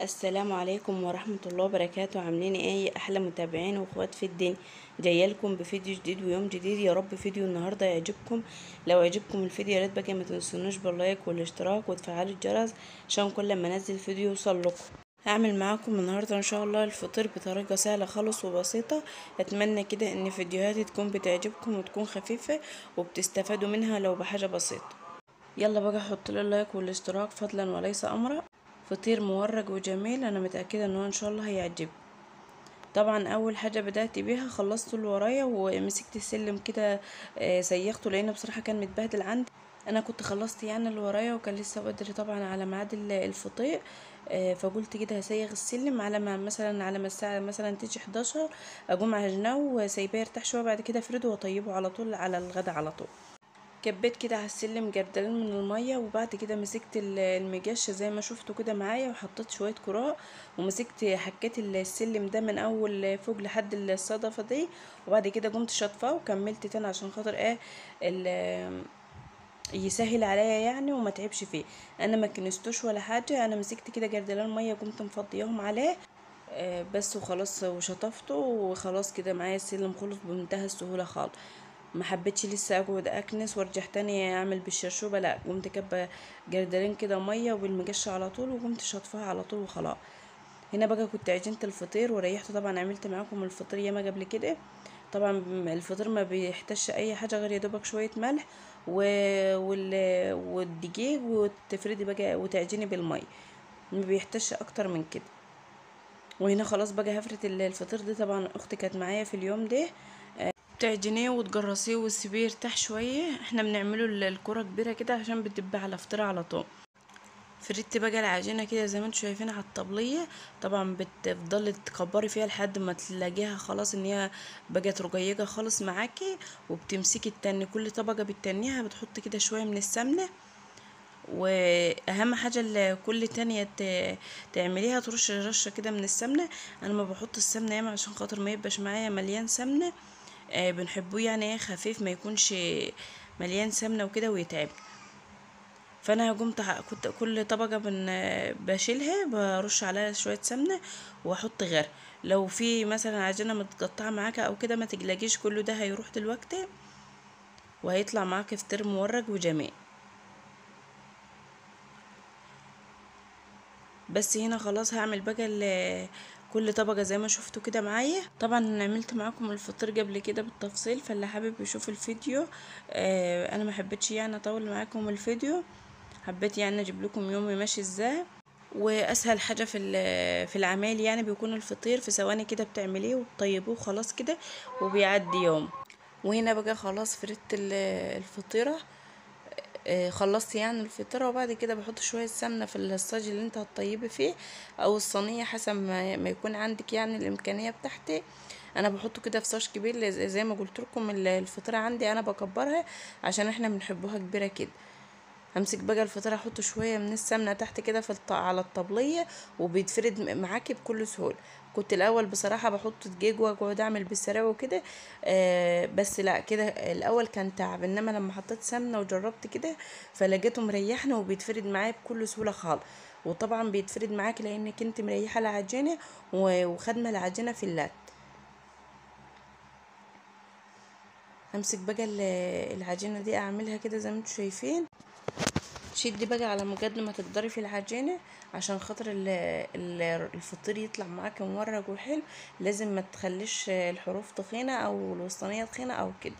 السلام عليكم ورحمة الله وبركاته. عاملين ايه يا احلى متابعين واخوات في الدين؟ جايلكم بفيديو جديد ويوم جديد. يا رب فيديو النهارده يعجبكم. لو عجبكم الفيديو يا ريت بقى ما تنسونوش باللايك والاشتراك وتفعلوا الجرس عشان كل ما انزل فيديو يوصل لكم. هعمل معاكم النهارده ان شاء الله الفطير بطريقه سهله خالص وبسيطه. اتمنى كده ان فيديوهاتي تكون بتعجبكم وتكون خفيفه وبتستفادوا منها لو بحاجه بسيطه. يلا بقى حط لي اللايك والاشتراك فضلا وليس امرا. فطير مورق وجميل، انا متاكده ان هو ان شاء الله هيعجبك. طبعا اول حاجه بدات بيها خلصت اللي ورايا ومسكت السلم كده. سيخته لانه بصراحه كان متبهدل عندي. انا كنت خلصت يعني اللي ورايا وكان لسه بدري طبعا على ميعاد الفطير. فقلت كده هسيغ السلم على ما مثلا على ما الساعه مثلا تيجي 11 اقوم عجناه وسايباه يرتاح شويه، بعد كده افرده واطيبه على طول على الغدا على طول. كبيت كده على السلم جردلين من المية، وبعد كده مسكت المجشة زي ما شفتوا كده معايا وحطيت شوية كراء، ومسكت حكيت السلم ده من اول فوق لحد الصدفة دي، وبعد كده قمت شاطفاه وكملت تاني عشان خاطر ايه يسهل عليا يعني وما تعبش فيه. انا ما كنستوش ولا حاجة، انا مسكت كده جردلان مية قمت مفضياهم عليه. بس وخلاص وشطفته وخلاص كده معايا السلم خلص بمنتهى السهولة خالص. ما حبيتش لسه اقعد اكنس وارجع تاني اعمل بالشرشوبة، لا قمت كبه جردلين كده مية وبالمجشة على طول وقمت شطفها على طول وخلاص. هنا بقى كنت عجنت الفطير وريحته، طبعا عملت معاكم الفطير ياما قبل كده. طبعا الفطير ما بيحتاجش اي حاجه غير يا دوبك شويه ملح و... والدقيق، وتفردي بقى وتعجني بالمي، ما بيحتاجش اكتر من كده. وهنا خلاص بقى هفرة الفطير دي، طبعا اختي كانت معايا في اليوم ده. تعجنيه وتجرسيه وتسيبيه يرتاح شويه. احنا بنعمله الكرة كبيره كده عشان بتدب على فطيره على طول. فردت بقى العجينه كده زي ما انتم شايفين على الطبليه. طبعا بتفضلي تكبري فيها لحد ما تلاقيها خلاص ان هي بقت رقيقه خالص معاكي، وبتمسكي التاني كل طبقه بالتانيها بتحطي كده شويه من السمنه. واهم حاجه اللي كل تانية تعمليها ترش رشه كده من السمنه. انا ما بحط السمنه ياما عشان خاطر ما يبقاش معايا مليان سمنه. بنحبه يعني ايه خفيف، ما يكونش مليان سمنه وكده ويتعب. فانا قمت كنت كل طبقه بشيلها برش عليها شويه سمنه واحط غير. لو في مثلا عجينه متقطعه معاك او كده ما تقلقيش، كله ده هيروح دلوقتي وهيطلع معاك فطير مورق وجميل. بس هنا خلاص هعمل بقى كل طبقة زي ما شفتوا كده معايا. طبعا انا عملت معاكم الفطير قبل كده بالتفصيل، فاللي حابب يشوف الفيديو انا ما حبيتش يعني اطول معاكم الفيديو، حبيت يعني اجيب لكم يومي ماشي ازاي. واسهل حاجه في العمايل يعني بيكون الفطير في ثواني كده بتعمليه وبتطيبوه خلاص كده وبيعدي يوم. وهنا بقى خلاص فردت الفطيره. خلصت يعني الفطيرة، وبعد كده بحط شوية سمنة في الصاج اللي انت هتطيبي فيه او الصينية حسب ما يكون عندك يعني الامكانية بتاعتي. انا بحطه كده في صاج كبير زي ما قلت لكم الفطيرة عندي انا بكبرها عشان احنا بنحبوها كبيرة كده. همسك بقى الفطيرة احط شوية من السمنة تحت كده على الطبلية وبيتفرد معاكي بكل سهولة. كنت الاول بصراحة بحط دقيق واقعد اعمل بالسراوة وكده. بس لا كده الاول كان تعب، انما لما حطيت سمنة وجربت كده فلقيته مريحني وبيتفرد معايا بكل سهولة خالص. وطبعا بيتفرد معاكي لانك انت مريحة العجينة وخدمة العجينة في اللات. همسك بقى العجينة دي اعملها كده زي ما انتم شايفين. شدي بقى على قد ما تقدري في العجينه عشان خاطر الفطير يطلع معاك مورق وحلو. لازم ما تخليش الحروف تخينه او الوسطانيه تخينه او كده.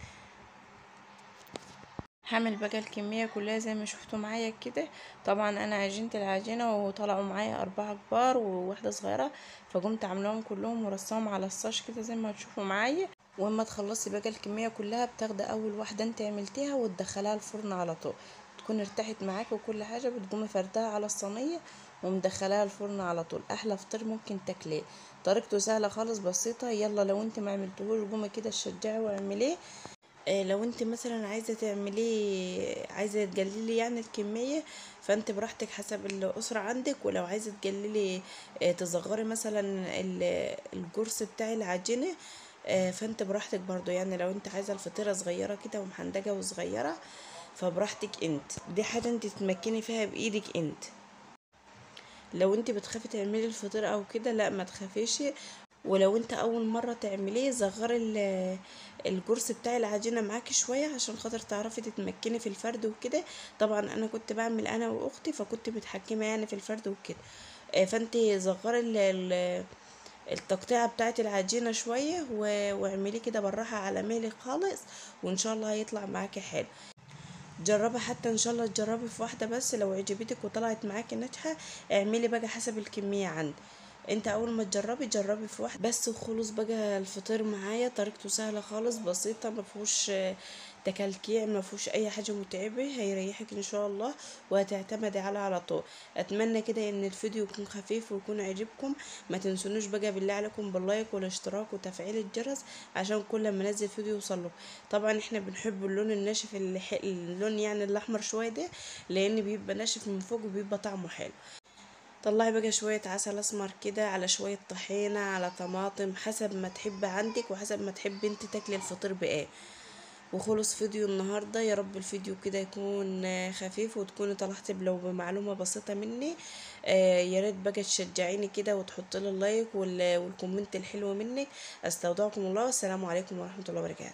هعمل بقى الكميه كلها زي ما شفتوا معايا كده. طبعا انا عجنت العجينه وطلعوا معايا 4 كبار وواحده صغيره، فقمت عاملاهم كلهم ورصاهم على الصاج كده زي ما هتشوفوا معايا. واما تخلصي بقى الكميه كلها بتاخدي اول واحده انت عملتيها وتدخليها الفرن على طول، تكون ارتاحت معاك وكل حاجه بتقومي فردها على الصينيه ومدخلاها الفرن على طول. احلى فطير ممكن تاكليه، طريقته سهله خالص بسيطه. يلا لو انت ما عملتوهوش قومي كده شجعي واعمليه. لو انت مثلا عايزه تعمليه عايزه تقللي يعني الكميه، فانت براحتك حسب الاسره عندك. ولو عايزه تقللي تصغري مثلا الجرس بتاع العجينه، فانت براحتك برضو. يعني لو انت عايزه الفطيره صغيره كده ومحندقه وصغيره فبراحتك انت، دي حاجه انت تتمكني فيها بايدك انت. لو انت بتخافي تعملي الفطير او كده لا ما تخافيش. ولو انت اول مرة تعمليه صغري الجرس بتاع العجينة معاكي شوية عشان خاطر تعرفي تتمكني في الفرد وكده. طبعا انا كنت بعمل انا واختي فكنت متحكمة يعني في الفرد وكده. فانت صغري التقطيعة بتاعة العجينة شوية واعمليه كده بالراحة على مهلك خالص، وان شاء الله هيطلع معاكي حلو. جربي حتى ان شاء الله تجربي في واحدة بس، لو عجبتك وطلعت معاكي ناجحة اعملي بقى حسب الكمية عندك. انت اول ما تجربي جربي في واحدة بس وخلص. بقى الفطير معايا طريقته سهلة خالص بسيطة، ما فيهوش تكلكيع، ما فيهوش اي حاجة متعبة، هيريحك ان شاء الله وهتعتمدي على طول. اتمنى كده ان الفيديو يكون خفيف ويكون عجبكم. ما تنسونوش بقى بالله عليكم باللايك والاشتراك وتفعيل الجرس عشان كل ما انزل فيديو يوصلكم. طبعا احنا بنحب اللون الناشف اللون يعني الاحمر شويه ده، لان بيبقى ناشف من فوق وبيبقى طعمه حلو. طلعي بقى شويه عسل اسمر كده على شويه طحينه على طماطم حسب ما تحب عندك وحسب ما تحب انت تاكلي الفطير بايه. وخلص فيديو النهارده، يا رب الفيديو كده يكون خفيف وتكوني طلعتي لو بمعلومه بسيطه مني. يا ريت بقى تشجعيني كده وتحطي لي اللايك والكومنت الحلو منك. استودعكم الله والسلام عليكم ورحمه الله وبركاته.